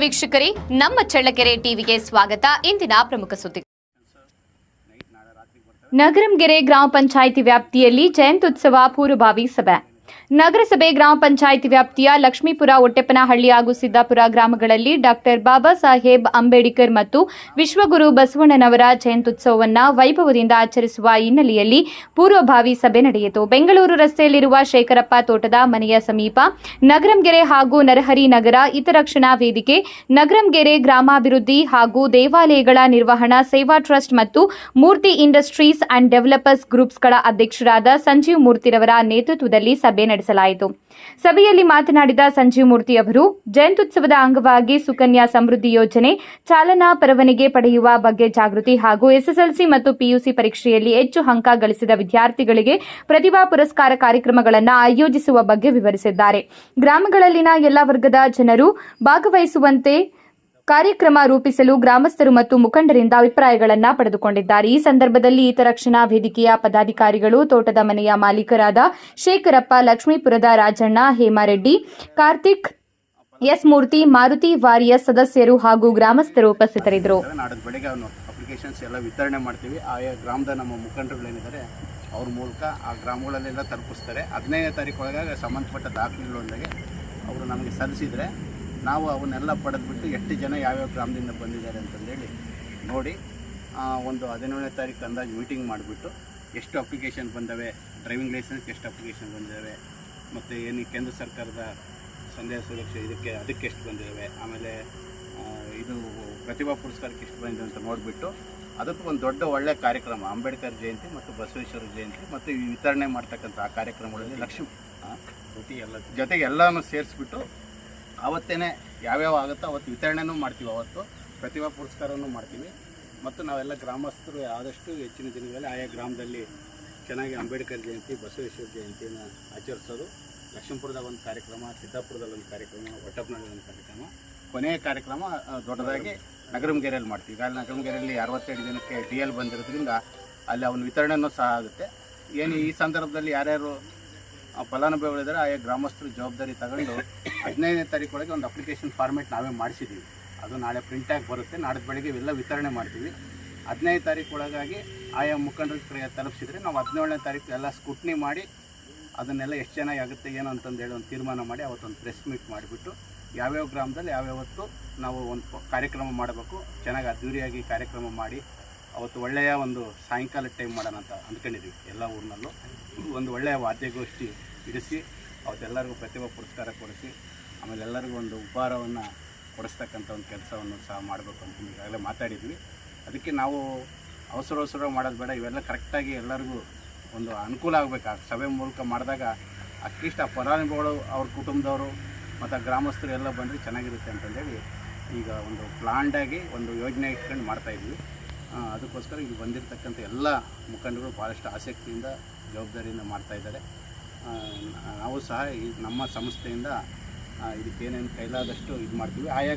ವೀಕ್ಷಕರೇ, ನಮ್ಮ ಚಳ್ಳಕೆರೆ ಟಿವಿಗೆ ಸ್ವಾಗತ. ಇಂದಿನ ಪ್ರಮುಖ ಸುದ್ದಿ. ನಗರಂಗೆರೆ ಗ್ರಾಮ ಪಂಚಾಯಿತಿ ವ್ಯಾಪ್ತಿಯಲ್ಲಿ ಜಯಂತ್ಯುತ್ಸವ ಪೂರ್ವಭಾವಿ ಸಭೆ. ನಗರಸಭೆ ಗ್ರಾಮ ಪಂಚಾಯಿತಿ ವ್ಯಾಪ್ತಿಯ ಲಕ್ಷ್ಮೀಪುರ, ಹೊಟ್ಟೆಪ್ಪನಹಳ್ಳಿ ಹಾಗೂ ಸಿದ್ದಾಪುರ ಗ್ರಾಮಗಳಲ್ಲಿ ಡಾಕ್ಟರ್ ಬಾಬಾ ಸಾಹೇಬ್ ಅಂಬೇಡ್ಕರ್ ಮತ್ತು ವಿಶ್ವಗುರು ಬಸವಣ್ಣನವರ ಜಯಂತ್ಯುತ್ಸವವನ್ನು ವೈಭವದಿಂದ ಆಚರಿಸುವ ಹಿನ್ನೆಲೆಯಲ್ಲಿ ಪೂರ್ವಭಾವಿ ಸಭೆ ನಡೆಯಿತು. ಬೆಂಗಳೂರು ರಸ್ತೆಯಲ್ಲಿರುವ ಶೇಖರಪ್ಪ ತೋಟದ ಮನೆಯ ಸಮೀಪ ನಗರಂಗೆರೆ ಹಾಗೂ ನರಹರಿ ನಗರ ಹಿತರಕ್ಷಣಾ ವೇದಿಕೆ, ನಗರಂಗೆರೆ ಗ್ರಾಮಾಭಿವೃದ್ಧಿ ಹಾಗೂ ದೇವಾಲಯಗಳ ನಿರ್ವಹಣಾ ಸೇವಾ ಟ್ರಸ್ಟ್ ಮತ್ತು ಮೂರ್ತಿ ಇಂಡಸ್ಟ್ರೀಸ್ ಅಂಡ್ ಡೆವಲಪರ್ಸ್ ಗ್ರೂಪ್ಸ್ಗಳ ಅಧ್ಯಕ್ಷರಾದ ಸಂಜೀವ್ ಮೂರ್ತಿರವರ ನೇತೃತ್ವದಲ್ಲಿ ಸಭೆ ನಡೆಸಲಾಯಿತು. ಸಭೆಯಲ್ಲಿ ಮಾತನಾಡಿದ ಸಂಜೀವ್ ಮೂರ್ತಿ ಅವರು, ಜಯಂತ್ಯುತ್ಸವದ ಅಂಗವಾಗಿ ಸುಕನ್ಯಾ ಸಮೃದ್ಧಿ ಯೋಜನೆ ಚಾಲನಾ ಪರವಾನಗಿ ಪಡೆಯುವ ಬಗ್ಗೆ ಜಾಗೃತಿ ಹಾಗೂ ಎಸ್ಎಸ್ಎಲ್ಸಿ ಮತ್ತು ಪಿಯುಸಿ ಪರೀಕ್ಷೆಯಲ್ಲಿ ಹೆಚ್ಚು ಅಂಕ ಗಳಿಸಿದ ವಿದ್ಯಾರ್ಥಿಗಳಿಗೆ ಪ್ರತಿಭಾ ಪುರಸ್ಕಾರ ಕಾರ್ಯಕ್ರಮಗಳನ್ನು ಆಯೋಜಿಸುವ ಬಗ್ಗೆ ವಿವರಿಸಿದ್ದಾರೆ. ಗ್ರಾಮಗಳಲ್ಲಿನ ಎಲ್ಲ ವರ್ಗದ ಜನರು ಭಾಗವಹಿಸುವಂತೆ ಕಾರ್ಯಕ್ರಮ ರೂಪಿಸಲು ಗ್ರಾಮಸ್ಥರು ಮತ್ತು ಮುಖಂಡರಿಂದ ಅಭಿಪ್ರಾಯಗಳನ್ನು ಪಡೆದುಕೊಂಡಿದ್ದಾರೆ. ಈ ಸಂದರ್ಭದಲ್ಲಿ ಹಿತರಕ್ಷಣಾ ವೇದಿಕೆಯ ಪದಾಧಿಕಾರಿಗಳು, ತೋಟದ ಮನೆಯ ಮಾಲೀಕರಾದ ಶೇಖರಪ್ಪ, ಲಕ್ಷ್ಮೀಪುರದ ರಾಜಣ್ಣ, ಹೇಮಾರೆಡ್ಡಿ, ಕಾರ್ತಿಕ್, ಎಸ್ ಮೂರ್ತಿ, ಮಾರುತಿ ವಾರಿಯಸ್ ಸದಸ್ಯರು ಹಾಗೂ ಗ್ರಾಮಸ್ಥರು ಉಪಸ್ಥಿತರಿದ್ದರು. ಬೆಳಗ್ಗೆ ಅಪ್ಲಿಕೇಶನ್ಸ್ ಎಲ್ಲ ವಿತರಣೆ ಮಾಡ್ತೀವಿ. ಆಯಾ ಗ್ರಾಮದ ನಮ್ಮ ಮುಖಂಡರುಗಳೇನಿದ್ದಾರೆ ಅವ್ರ ಮೂಲಕ ಆ ಗ್ರಾಮಗಳಲ್ಲೆಲ್ಲ ತಲುಪಿಸ್ತಾರೆ. 15ನೇ ತಾರೀಕು ಒಳಗಾಗಿ ಸಂಬಂಧಪಟ್ಟ ದಾಖಲೆಗಳೊಂದಿಗೆ ಅವರು ನಮಗೆ ಸಲ್ಲಿಸಿದರೆ ನಾವು ಅವನ್ನೆಲ್ಲ ಪಡೆದುಬಿಟ್ಟು ಎಷ್ಟು ಜನ ಯಾವ್ಯಾವ ಗ್ರಾಮದಿಂದ ಬಂದಿದ್ದಾರೆ ಅಂತಂದೇಳಿ ನೋಡಿ ಒಂದು 17ನೇ ತಾರೀಕು ಅಂದಾಜು ಮೀಟಿಂಗ್ ಮಾಡಿಬಿಟ್ಟು ಎಷ್ಟು ಅಪ್ಲಿಕೇಶನ್ ಬಂದವೆ, ಡ್ರೈವಿಂಗ್ ಲೈಸೆನ್ಸ್ಗೆ ಎಷ್ಟು ಅಪ್ಲಿಕೇಶನ್ ಬಂದಿದ್ದಾವೆ, ಮತ್ತು ಏನು ಕೇಂದ್ರ ಸರ್ಕಾರದ ಸಂದೇಹ ಸುರಕ್ಷೆ ಅದಕ್ಕೆ ಎಷ್ಟು ಬಂದಿದ್ದಾವೆ, ಆಮೇಲೆ ಇದು ಪ್ರತಿಭಾ ಪುರಸ್ಕಾರಕ್ಕೆ ಎಷ್ಟು ಬಂದಿದೆ ಅಂತ ನೋಡಿಬಿಟ್ಟು ಅದಕ್ಕೆ ಒಂದು ದೊಡ್ಡ ಒಳ್ಳೆಯ ಕಾರ್ಯಕ್ರಮ ಅಂಬೇಡ್ಕರ್ ಜಯಂತಿ ಮತ್ತು ಬಸವೇಶ್ವರ ಜಯಂತಿ ಮತ್ತು ಈ ವಿತರಣೆ ಮಾಡ್ತಕ್ಕಂಥ ಆ ಕಾರ್ಯಕ್ರಮಗಳಲ್ಲಿ ಎಲ್ಲ ಜೊತೆಗೆ ಎಲ್ಲನೂ ಸೇರಿಸ್ಬಿಟ್ಟು ಆವತ್ತೇ ಯಾವ್ಯಾವ ಆಗುತ್ತೋ ಅವತ್ತು ವಿತರಣೆನೂ ಮಾಡ್ತೀವಿ, ಅವತ್ತು ಪ್ರತಿಭಾ ಪುರಸ್ಕಾರವನ್ನು ಮಾಡ್ತೀವಿ. ಮತ್ತು ನಾವೆಲ್ಲ ಗ್ರಾಮಸ್ಥರು ಆದಷ್ಟು ಹೆಚ್ಚಿನ ದಿನಗಳಲ್ಲಿ ಆಯಾ ಗ್ರಾಮದಲ್ಲಿ ಚೆನ್ನಾಗಿ ಅಂಬೇಡ್ಕರ್ ಜಯಂತಿ, ಬಸವೇಶ್ವರ ಜಯಂತಿಯನ್ನು ಆಚರಿಸೋದು. ಲಕ್ಷ್ಮೀಪುರದಾಗ ಒಂದು ಕಾರ್ಯಕ್ರಮ, ಸಿದ್ದಾಪುರದಲ್ಲಿ ಒಂದು ಕಾರ್ಯಕ್ರಮ, ಹೊಟ್ಟೆಪ್ಪನಹಳ್ಳಿ ಒಂದು ಕಾರ್ಯಕ್ರಮ, ಕೊನೆಯ ಕಾರ್ಯಕ್ರಮ ದೊಡ್ಡದಾಗಿ ನಗರಂಗೆರೆಯಲ್ಲಿ ಮಾಡ್ತೀವಿ. ಈಗ ಅಲ್ಲಿ ನಗರಂಗೆರೆಯಲ್ಲಿ 62 ಜನಕ್ಕೆ DL ಬಂದಿರೋದ್ರಿಂದ ಅಲ್ಲಿ ಅವನ ವಿತರಣೆಯೂ ಸಹ ಆಗುತ್ತೆ. ಏನು ಈ ಸಂದರ್ಭದಲ್ಲಿ ಯಾರ್ಯಾರು ಫಲಾನುಭವಿಗಳಿದ್ದಾರೆ ಆಯಾ ಗ್ರಾಮಸ್ಥರು ಜವಾಬ್ದಾರಿ ತಗೊಂಡು 15ನೇ ತಾರೀಕು ಒಳಗೆ ಒಂದು ಅಪ್ಲಿಕೇಶನ್ ಫಾರ್ಮೇಟ್ ನಾವೇ ಮಾಡಿಸಿದ್ದೀವಿ. ಅದು ನಾಳೆ ಪ್ರಿಂಟಾಗಿ ಬರುತ್ತೆ. ನಾಳೆ ಬೆಳಗ್ಗೆ ಇವೆಲ್ಲ ವಿತರಣೆ ಮಾಡ್ತೀವಿ. 15ನೇ ತಾರೀಕು ಒಳಗಾಗಿ ಆಯಾ ಮುಖಂಡರ ಕಡೆ ತಲುಪಿಸಿದರೆ ನಾವು 17ನೇ ತಾರೀಕು ಎಲ್ಲ ಸ್ಕೂಟ್ನಿ ಮಾಡಿ ಅದನ್ನೆಲ್ಲ ಎಷ್ಟು ಜನ ಆಗುತ್ತೆ ಏನು ಅಂತಂದೇಳಿ ಒಂದು ತೀರ್ಮಾನ ಮಾಡಿ ಅವತ್ತೊಂದು ಪ್ರೆಸ್ ಮೀಟ್ ಮಾಡಿಬಿಟ್ಟು ಯಾವ್ಯಾವ ಗ್ರಾಮದಲ್ಲಿ ಯಾವ್ಯಾವತ್ತು ನಾವು ಒಂದು ಕಾರ್ಯಕ್ರಮ ಮಾಡಬೇಕು, ಚೆನ್ನಾಗಿ ಅದ್ದೂರಿಯಾಗಿ ಕಾರ್ಯಕ್ರಮ ಮಾಡಿ ಅವತ್ತು ಒಳ್ಳೆಯ ಒಂದು ಸಾಯಂಕಾಲ ಟೈಮ್ ಮಾಡೋಣ ಅಂತ ಅಂದ್ಕೊಂಡಿದ್ದೀವಿ. ಎಲ್ಲ ಊರಿನಲ್ಲೂ ಒಂದು ಒಳ್ಳೆಯ ವಾದ್ಯಗೋಷ್ಠಿ ಇಡಿಸಿ ಅವತ್ತೆಲ್ಲರಿಗೂ ಪ್ರತಿಭಾ ಪುರಸ್ಕಾರ ಕೊಡಿಸಿ ಆಮೇಲೆ ಎಲ್ಲರಿಗೂ ಒಂದು ಉಪಹಾರವನ್ನು ಕೊಡಿಸ್ತಕ್ಕಂಥ ಒಂದು ಕೆಲಸವನ್ನು ಸಹ ಮಾಡಬೇಕು ಅಂತ ಈಗಾಗಲೇ ಮಾತಾಡಿದ್ವಿ. ಅದಕ್ಕೆ ನಾವು ಅವಸರ ಮಾಡೋದು ಬೇಡ, ಇವೆಲ್ಲ ಕರೆಕ್ಟಾಗಿ ಎಲ್ಲರಿಗೂ ಒಂದು ಅನುಕೂಲ ಆಗಬೇಕು. ಆ ಸಭೆ ಮೂಲಕ ಮಾಡಿದಾಗ ಅಟ್ಲೀಸ್ಟ್ ಆ ಫಲಾನುಭವಿಗಳು ಅವ್ರ ಕುಟುಂಬದವರು ಮತ್ತು ಗ್ರಾಮಸ್ಥರು ಎಲ್ಲ ಬಂದರೆ ಚೆನ್ನಾಗಿರುತ್ತೆ ಅಂತಂದೇಳಿ ಈಗ ಒಂದು ಪ್ಲಾನ್ಡಾಗಿ ಒಂದು ಯೋಜನೆ ಇಟ್ಕೊಂಡು ಮಾಡ್ತಾಯಿದ್ವಿ. ಅದಕ್ಕೋಸ್ಕರ ಇಲ್ಲಿ ಬಂದಿರತಕ್ಕಂಥ ಎಲ್ಲ ಮುಖಂಡರು ಭಾಳಷ್ಟು ಆಸಕ್ತಿಯಿಂದ ಜವಾಬ್ದಾರಿಯಿಂದ ಮಾಡ್ತಾಯಿದ್ದಾರೆ. ನಾವು ಸಹ ಈ ನಮ್ಮ ಸಂಸ್ಥೆಯಿಂದ ಇದಕ್ಕೇನೇನು ಕೈಲಾದಷ್ಟು ಇದು ಮಾಡ್ತೀವಿ. ಆಯಾ